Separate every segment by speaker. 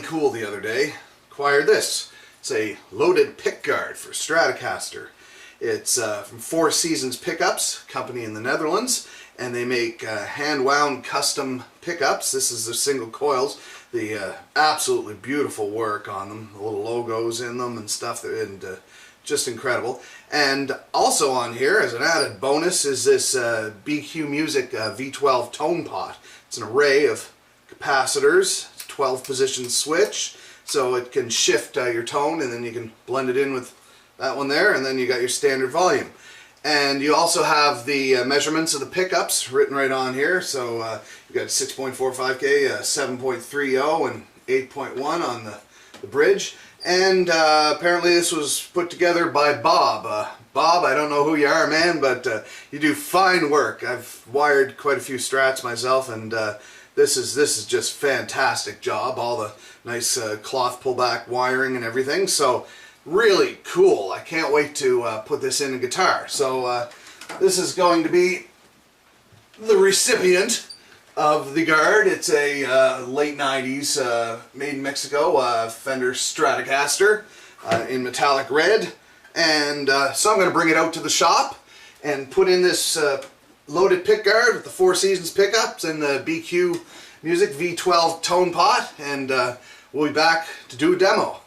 Speaker 1: cool the other day. Acquired this. It's a loaded pickguard for Stratocaster. It's from Four Seasons Pickups, company in the Netherlands, and they make hand-wound custom pickups. This is their single coils. The absolutely beautiful work on them, the little logos in them and stuff, and just incredible. And also on here, as an added bonus, is this BQ Music V12 tone pot. It's an array of capacitors, 12-position switch, so it can shift your tone, and then you can blend it in with that one there, and then you got your standard volume. And you also have the measurements of the pickups written right on here. So you got 6.45K, 7.30, and 8.1 on the bridge. And apparently this was put together by Bob. Bob, I don't know who you are, man, but you do fine work. I've wired quite a few Strats myself, and this is just fantastic job. All the nice cloth pullback wiring and everything. So really cool. I can't wait to put this in a guitar. So this is going to be the recipient of the guard. It's a late 90s made in Mexico Fender Stratocaster in metallic red. And so I'm going to bring it out to the shop and put in this loaded pickguard with the Four Seasons pickups and the BQ Music V12 tone pot, and we'll be back to do a demo.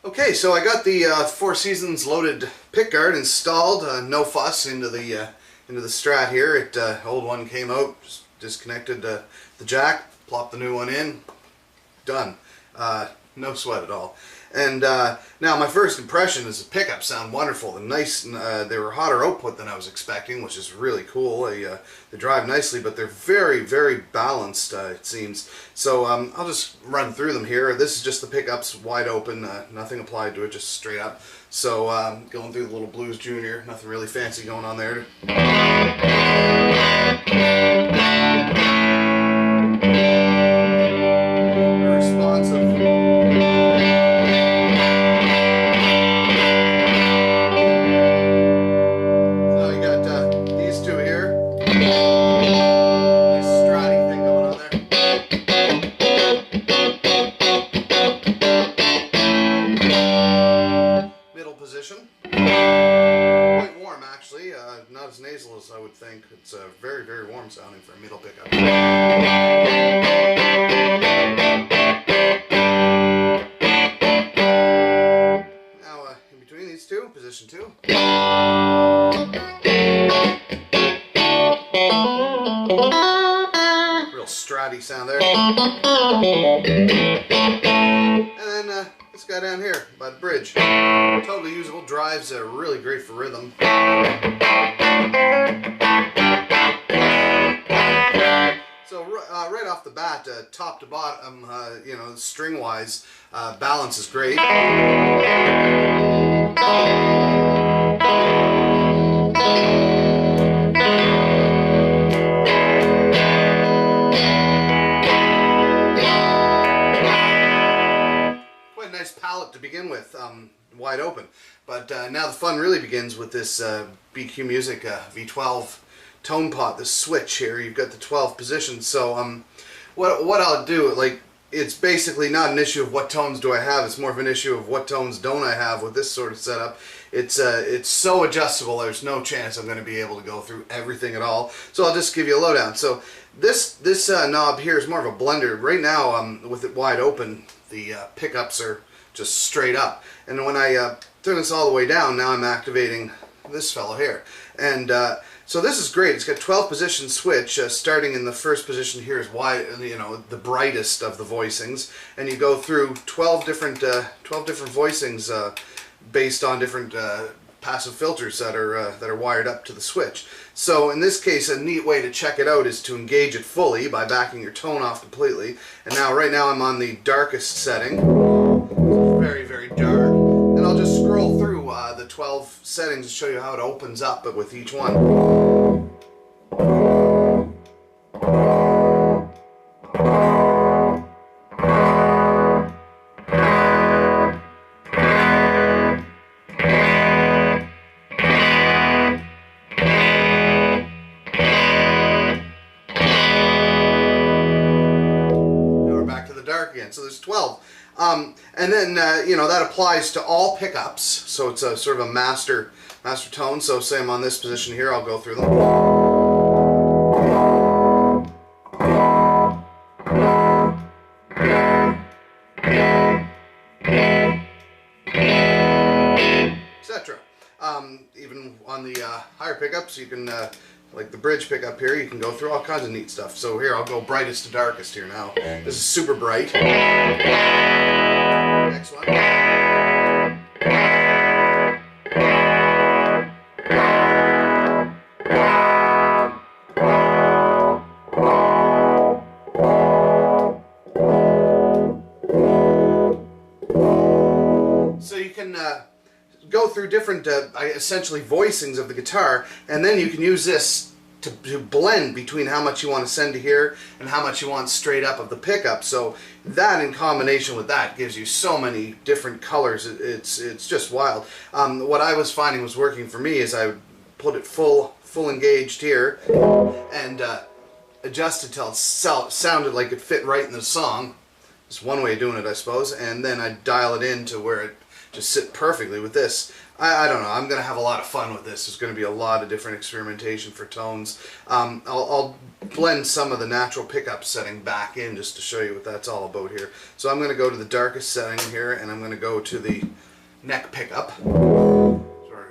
Speaker 1: Okay, so I got the Four Seasons loaded pickguard installed, no fuss, into the Strat here. Old one came out, just disconnected the jack, plopped the new one in, done. No sweat at all. And now my first impression is the pickups sound wonderful. They were hotter output than I was expecting, which is really cool. They drive nicely, but they're very, very balanced, it seems. So I'll just run through them here. This is just the pickups wide open, nothing applied to it, just straight up. So going through the little Blues Junior, nothing really fancy going on there. Quite warm, actually. Not as nasal as I would think. It's very, very warm sounding for a middle pickup. Now, in between these two, position 2. Real stratty sound there. And then this guy down here by the bridge. Totally usable, drives really great for rhythm. So right off the bat, top to bottom, you know, string wise, balance is great. Nice palette to begin with, wide open. But now the fun really begins with this BQ Music V12 tone pot, this switch here. You've got the 12 positions. So what I'll do, like, it's basically not an issue of what tones do I have, it's more of an issue of what tones don't I have with this sort of setup. It's so adjustable, there's no chance I'm going to be able to go through everything at all. So I'll just give you a lowdown. So this knob here is more of a blender. Right now, with it wide open, the pickups are just straight up. And when I turn this all the way down, now I'm activating this fellow here. And so this is great. It's got 12 position switch. Starting in the first position here is wide, you know, the brightest of the voicings, and you go through 12 different voicings based on different passive filters that are wired up to the switch. So in this case, a neat way to check it out is to engage it fully by backing your tone off completely. And now, right now, I'm on the darkest setting. It's very, very dark. And I'll just scroll through the 12 settings to show you how it opens up with each one. Again. So there's 12. And then, you know, that applies to all pickups. So it's a sort of a master tone. So say I'm on this position here, I'll go through them. Etc. Even on the higher pickups, you can like the bridge pickup here, you can go through all kinds of neat stuff. So here, I'll go brightest to darkest here now. This is super bright. Next one. So you can go through different essentially voicings of the guitar, and then you can use this to blend between how much you want to send to here and how much you want straight up of the pickup. So that in combination with that gives you so many different colors. It's just wild. What I was finding was working for me is I would put it full engaged here and adjust it till it sounded like it fit right in the song. It's one way of doing it, I suppose, and then I dial it in to where it just sit perfectly with this. I don't know, I'm going to have a lot of fun with this. There's going to be a lot of different experimentation for tones. I'll blend some of the natural pickup setting back in just to show you what that's all about here. So I'm going to go to the darkest setting here, and I'm going to go to the neck pickup. Sorry.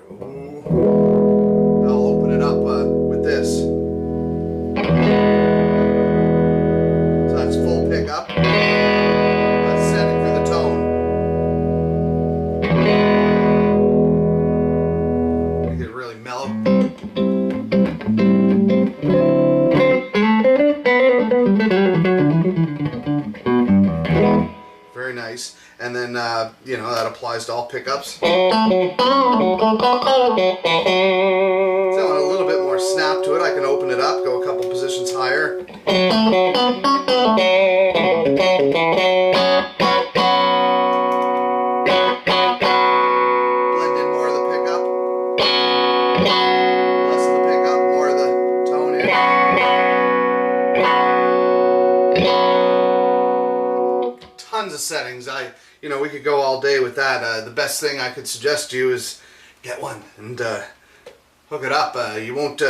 Speaker 1: I'll open it up with this. So that's full pickup. Setting for the tone. Make it really mellow. Very nice. And then, you know, that applies to all pickups. So I want a little bit more snap to it. I can open it up, go a couple positions higher. Blend in more of the pickup. Less of the pickup, more of the tone here. Tons of settings. You know, we could go all day with that. The best thing I could suggest to you is get one and hook it up. You won't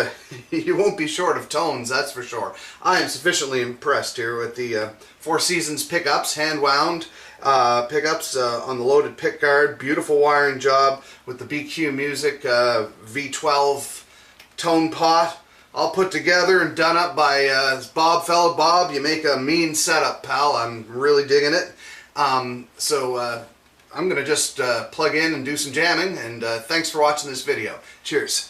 Speaker 1: you won't be short of tones, that's for sure. I am sufficiently impressed here with the Four Seasons pickups, hand wound pickups on the loaded pickguard. Beautiful wiring job with the BQ Music V12 tone pot. All put together and done up by Bob. Bob, you make a mean setup, pal. I'm really digging it. So I'm going to just plug in and do some jamming, and thanks for watching this video. Cheers.